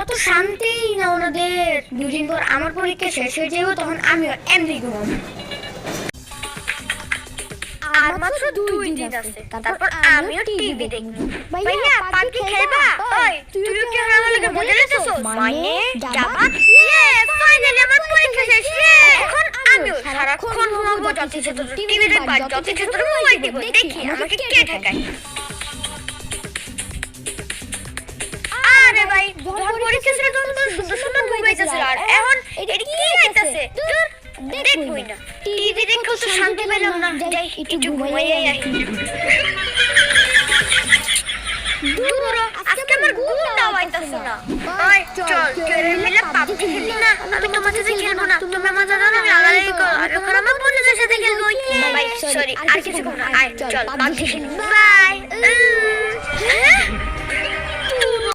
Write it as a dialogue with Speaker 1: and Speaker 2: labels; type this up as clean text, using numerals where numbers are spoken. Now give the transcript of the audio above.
Speaker 1: কত শান্তি না ওনাদের। দুদিন পর আমার পরীক্ষা শেষ হয়ে যাবে, তখন আমিও এমনি ঘুমাবো। আর মাত্র 2 দিন আছে, তারপর আমিও টিভি দেখব। ভাইয়া পাবজি খেলবা? ওই তুইও কি আমার লাগে মজা নিতেছস? মানে যাবা? ফাইনালি আমার পরীক্ষা শেষ রে। এখন আমিও সারাক্ষণ ঘুমাবো, যতক্ষণ তোর টিভি দেখব, যতক্ষণ তোর মোবাইল দেখব, দেখি আমাকে কে ঠকায়। আরে ভাই যখন পরীক্ষা ছিল তখন তো সুন্দর সুন্দর ঘুমাইতেছিল, আর এখন এটা কি আইতাছে? দূর দেখবই না, টিভি দেখেও তো শান্তি পেলাম না। যাই একটু ঘুমাইয়ে আসি। দূর আজকে আমার ঘুমটাও আইতাছে না। ওই চল চল মিলে পাবজি খেলি না। আমি তোমার সাথে খেলবো না, তুমি আমার সাথে লাগালাই করো, আর ওখানে আমার বন্ধুদের সাথে খেলবো। ভাই সরি আর কিছু না, আয় চল পাবজি খেলি। বাই।